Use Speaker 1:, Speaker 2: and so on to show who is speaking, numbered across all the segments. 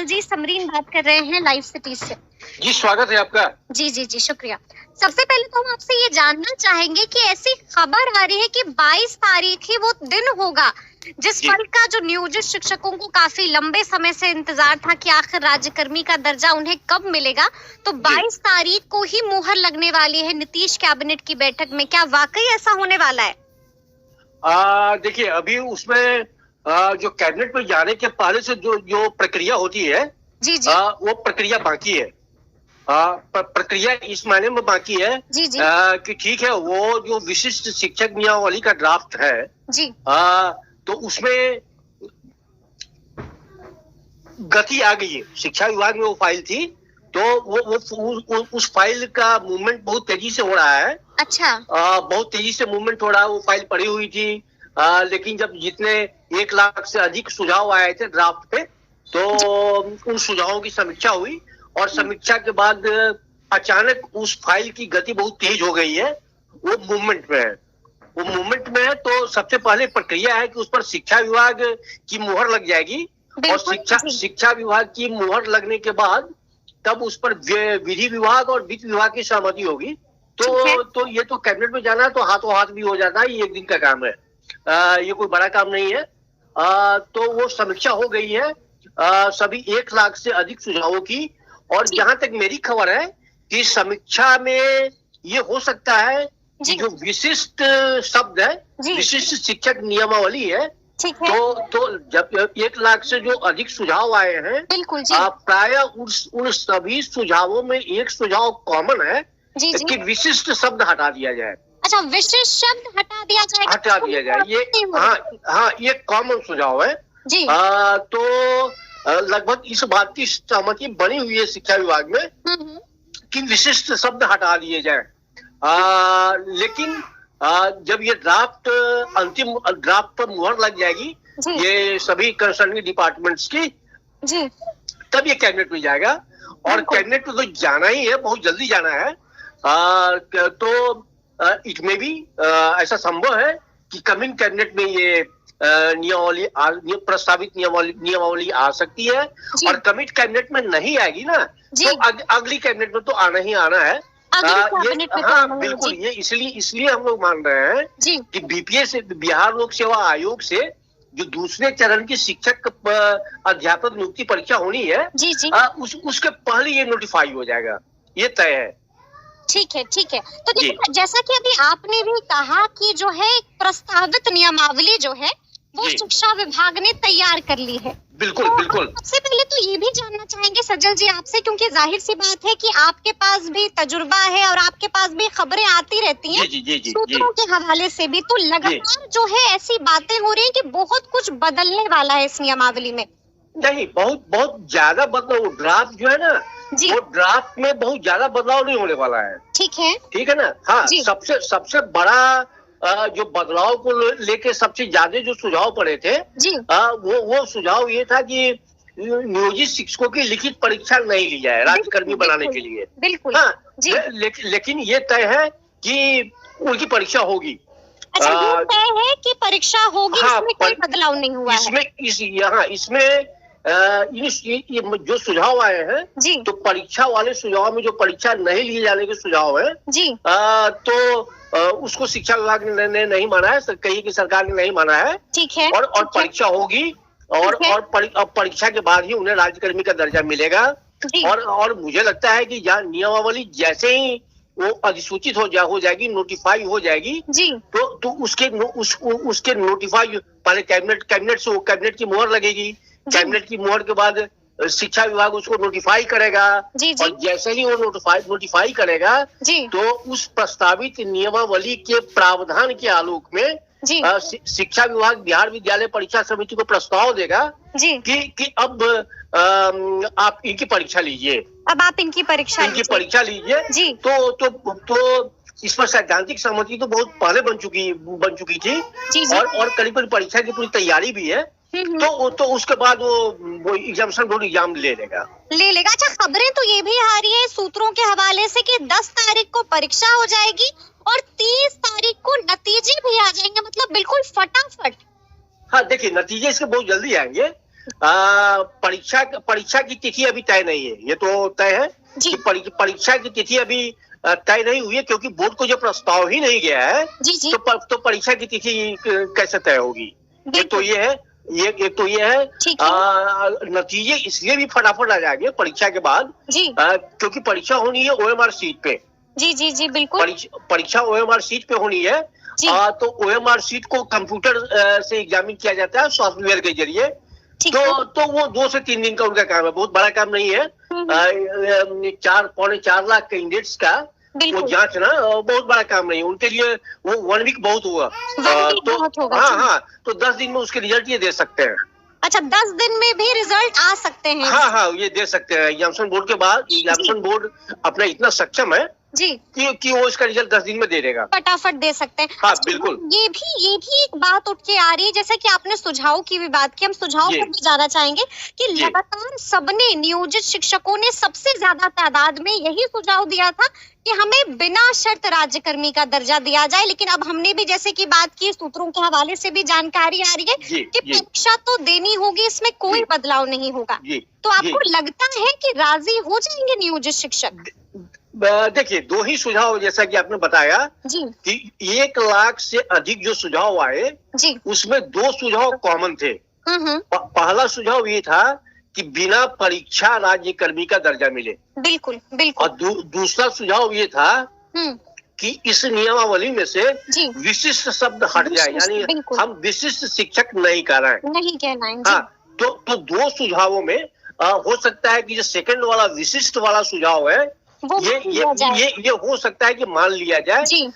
Speaker 1: जी समरीन बात कर रहे हैं लाइव सिटी से।
Speaker 2: जी स्वागत है आपका।
Speaker 1: जी शुक्रिया। सबसे पहले तो हम आपसे ये जानना चाहेंगे कि ऐसी खबर आ रही है कि 22 तारीख ही वो दिन होगा जिस पल का जो नियोजित शिक्षकों को काफी लंबे समय से इंतजार था कि आखिर राज्यकर्मी का दर्जा उन्हें कब मिलेगा। तो 22 तारीख को ही मुहर लगने वाली है नीतीश कैबिनेट की बैठक में। क्या वाकई ऐसा होने वाला है?
Speaker 2: देखिए अभी उसमें जो कैबिनेट में जाने के पहले से जो प्रक्रिया होती है
Speaker 1: जी
Speaker 2: वो प्रक्रिया बाकी है। प्रक्रिया इस मायने में बाकी है
Speaker 1: जी
Speaker 2: कि ठीक है, वो जो विशिष्ट शिक्षक नियमावली का ड्राफ्ट है
Speaker 1: जी
Speaker 2: तो उसमें गति आ गई है। शिक्षा विभाग में वो फाइल थी तो वो उस फाइल का मूवमेंट बहुत तेजी से हो रहा है।
Speaker 1: अच्छा।
Speaker 2: बहुत तेजी से मूवमेंट हो रहा है। वो फाइल पड़ी हुई थी लेकिन जब जितने 1 लाख से अधिक सुझाव आए थे ड्राफ्ट पे तो उन सुझावों की समीक्षा हुई और समीक्षा के बाद अचानक उस फाइल की गति बहुत तेज हो गई है। वो मूवमेंट में है। वो मूवमेंट में है तो सबसे पहले प्रक्रिया है कि उस पर शिक्षा विभाग की मुहर लग जाएगी और शिक्षा विभाग की मुहर लगने के बाद तब उस पर विधि विभाग और वित्त विभाग की सहमति होगी। तो ये तो कैबिनेट में जाना है तो हाथों हाथ भी हो जाता है। ये एक दिन का काम है। ये कोई बड़ा काम नहीं है। तो वो समीक्षा हो गई है सभी 1 लाख से अधिक सुझावों की। और जहां तक मेरी खबर है कि समीक्षा में ये हो सकता है कि जो विशिष्ट शब्द है, विशिष्ट शिक्षक नियमावली है, तो जब 1 लाख से जो अधिक सुझाव आए हैं प्राय उन सभी सुझावों में एक सुझाव कॉमन है कि विशिष्ट शब्द हटा दिया जाए।
Speaker 1: अच्छा, विशिष्ट शब्द हटा दिया जाए।
Speaker 2: ये कॉमन सुझाव है
Speaker 1: जी।
Speaker 2: तो लगभग इस बात की सहमति बनी हुई है शिक्षा विभाग में कि विशिष्ट शब्द हटा दिए जाए। लेकिन जब ये ड्राफ्ट अंतिम ड्राफ्ट पर मुहर लग जाएगी ये सभी कंसर्न डिपार्टमेंट्स की तब ये कैबिनेट में जाएगा और कैबिनेट में तो जाना ही है, बहुत जल्दी जाना है। तो इट में भी ऐसा संभव है कि कमिंग कैबिनेट में ये प्रस्तावित नियमावली आ सकती है और कमिट कैबिनेट में नहीं आएगी ना तो अगली कैबिनेट में तो आना ही आना है। बिल्कुल। ये इसलिए हम लोग मान रहे हैं कि बीपीएस बिहार लोक सेवा आयोग से जो दूसरे चरण की शिक्षक अध्यापक नियुक्ति परीक्षा होनी है उसके पहले ये नोटिफाई हो जाएगा। ये तय है।
Speaker 1: ठीक है। तो देखिए जैसा कि अभी आपने भी कहा कि जो है प्रस्तावित नियमावली जो है वो शिक्षा विभाग ने तैयार कर ली है।
Speaker 2: बिल्कुल बिल्कुल।
Speaker 1: सबसे पहले तो ये भी जानना चाहेंगे सज्जल जी आपसे, क्योंकि जाहिर सी बात है कि आपके पास भी तजुर्बा है और आपके पास भी खबरें आती रहती हैं सूत्रों के हवाले से भी। तो लगातार जो है ऐसी बातें हो रही हैं कि बहुत कुछ बदलने वाला है इस नियमावली में।
Speaker 2: नहीं, बहुत ज्यादा बदलाव। ड्राफ्ट जो है ना वो ड्राफ्ट में बहुत ज्यादा बदलाव नहीं होने वाला है। ठीक है ना। हाँ, सबसे बड़ा जो बदलाव को लेके सबसे ज्यादा जो सुझाव पड़े थे वो सुझाव ये था कि नियोजित शिक्षकों की लिखित परीक्षा नहीं ली जाए राज्यकर्मी बनाने के लिए।
Speaker 1: बिल्कुल।
Speaker 2: हाँ, लेकिन ये तय है कि उनकी परीक्षा होगी।
Speaker 1: अच्छा, ये तय है कि परीक्षा होगी। इसमें कोई बदलाव नहीं हुआ
Speaker 2: इसमें जो सुझाव आए हैं तो परीक्षा वाले सुझाव में जो परीक्षा नहीं लिए जाने के सुझाव है तो उसको शिक्षा विभाग ने नहीं माना है, कहीं की सरकार ने नहीं माना है। ठीक है। और परीक्षा होगी और परीक्षा के बाद ही उन्हें राज्यकर्मी का दर्जा मिलेगा। और मुझे लगता है कि नियमावली जैसे ही वो अधिसूचित हो जाएगी, नोटिफाई हो जाएगी तो उसके नोटिफाई पहले कैबिनेट की मुहर लगेगी। कैबिनेट की मुहर के बाद शिक्षा विभाग उसको नोटिफाई करेगा और जैसे ही वो नोटिफाई करेगा तो उस प्रस्तावित नियमावली के प्रावधान के आलोक में शिक्षा विभाग बिहार विद्यालय परीक्षा समिति को प्रस्ताव देगा कि अब आप इनकी परीक्षा लीजिए।
Speaker 1: अब आप इनकी परीक्षा
Speaker 2: लीजिए। तो इस पर सैद्धांतिक सहमति तो बहुत पहले बन चुकी थी और करीब परीक्षा की पूरी तैयारी भी है। तो उसके बाद वो एग्जामिनेशन बोर्ड एग्जाम ले लेगा।
Speaker 1: अच्छा, खबरें तो ये भी आ रही है सूत्रों के हवाले से कि 10 तारीख को परीक्षा हो जाएगी और 30 तारीख को नतीजे भी आ जाएंगे, मतलब बिल्कुल फटाफट।
Speaker 2: हाँ, देखिए नतीजे इसके बहुत जल्दी आएंगे परीक्षा की तिथि अभी तय नहीं है, ये तो तय है
Speaker 1: जी
Speaker 2: कि परीक्षा की तिथि अभी तय नहीं हुई है, क्योंकि बोर्ड को जो प्रस्ताव ही नहीं गया है
Speaker 1: जी जी
Speaker 2: तो परीक्षा की तिथि कैसे तय होगी। एक तो
Speaker 1: बिल्कुल
Speaker 2: ये है, एक तो ये है,
Speaker 1: ठीक है
Speaker 2: नतीजे इसलिए भी फटाफट आ जाएंगे परीक्षा के बाद,
Speaker 1: जी
Speaker 2: क्योंकि परीक्षा होनी है ओएमआर सीट पे।
Speaker 1: जी जी जी बिल्कुल
Speaker 2: परीक्षा ओएमआर सीट पे होनी है।
Speaker 1: जी
Speaker 2: तो ओएमआर सीट को कंप्यूटर से एग्जामिन किया जाता है सॉफ्टवेयर के जरिए।
Speaker 1: ठीक है
Speaker 2: तो वो 2 से 3 दिन का उनका काम है, बहुत बड़ा काम नहीं है। 4.25 लाख कैंडिडेट्स का वो
Speaker 1: बिल्कुल
Speaker 2: जांचना बहुत बड़ा काम नहीं है उनके लिए। वो 1 वीक बहुत हुआ।
Speaker 1: 1 वीक बहुत होगा
Speaker 2: हाँ
Speaker 1: जी।
Speaker 2: हाँ, तो 10 दिन में उसके रिजल्ट ये दे सकते हैं।
Speaker 1: अच्छा 10 दिन में भी रिजल्ट आ सकते हैं
Speaker 2: हाँ हाँ, ये दे सकते हैं। एग्जामिनेशन बोर्ड के बाद एग्जामिनेशन बोर्ड अपना इतना सक्षम है
Speaker 1: जी
Speaker 2: कि वो इसका रिजल्ट 10 दिन में दे देगा।
Speaker 1: फटाफट दे सकते हैं।
Speaker 2: हाँ,
Speaker 1: अच्छा,
Speaker 2: बिल्कुल।
Speaker 1: ये भी एक बात उठ के आ रही है, जैसे कि आपने सुझाव की भी बात की, हम सुझाव
Speaker 2: जी।
Speaker 1: पर भी जाना चाहेंगे कि
Speaker 2: जी।
Speaker 1: लगातार सबने, नियोजित शिक्षकों ने सबसे ज्यादा तादाद में यही सुझाव दिया था कि हमें बिना शर्त राज्यकर्मी का दर्जा दिया जाए, लेकिन अब हमने भी जैसे कि बात की, सूत्रों के हवाले से भी जानकारी आ रही है
Speaker 2: जी,
Speaker 1: कि
Speaker 2: जी।
Speaker 1: परीक्षा तो देनी होगी, इसमें कोई
Speaker 2: जी।
Speaker 1: बदलाव नहीं होगा।
Speaker 2: जी
Speaker 1: तो आपको लगता है कि राजी हो जाएंगे नियोजित शिक्षक?
Speaker 2: देखिए, 2 ही सुझाव जैसा कि आपने बताया
Speaker 1: जी
Speaker 2: कि 1 लाख से अधिक जो सुझाव आए
Speaker 1: जी
Speaker 2: उसमें 2 सुझाव कॉमन थे। पहला सुझाव ये था कि बिना परीक्षा राज्यकर्मी का दर्जा मिले,
Speaker 1: बिल्कुल बिल्कुल
Speaker 2: और दूसरा सुझाव ये था
Speaker 1: हम्म
Speaker 2: कि इस नियमावली में से
Speaker 1: जी
Speaker 2: विशिष्ट शब्द हट जाए,
Speaker 1: विशिष्ट,
Speaker 2: यानी
Speaker 1: बिल्कुल।
Speaker 2: हम विशिष्ट शिक्षक नहीं कर रहे हैं।
Speaker 1: नहीं कहना है जी
Speaker 2: हाँ, तो 2 सुझावों में हो सकता है कि जो सेकंड वाला विशिष्ट वाला सुझाव है
Speaker 1: वो
Speaker 2: ये
Speaker 1: मान लिया जाए।
Speaker 2: ये हो सकता है कि मान लिया जाए।
Speaker 1: जी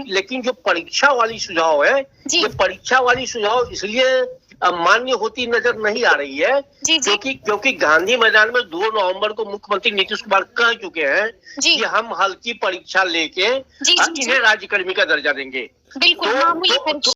Speaker 2: लेकिन जो परीक्षा वाली सुझाव है,
Speaker 1: जी
Speaker 2: ये परीक्षा वाली सुझाव इसलिए मान्य होती नजर नहीं आ रही है
Speaker 1: जी जी
Speaker 2: क्योंकि गांधी मैदान में 2 नवंबर को मुख्यमंत्री नीतीश कुमार कह चुके हैं
Speaker 1: जी
Speaker 2: कि हम हल्की परीक्षा लेके
Speaker 1: जी, जी,
Speaker 2: इन्हें राज्यकर्मी का दर्जा देंगे।
Speaker 1: बिल्कुल
Speaker 2: तो-
Speaker 1: मामूली
Speaker 2: तो-
Speaker 1: परीक्षा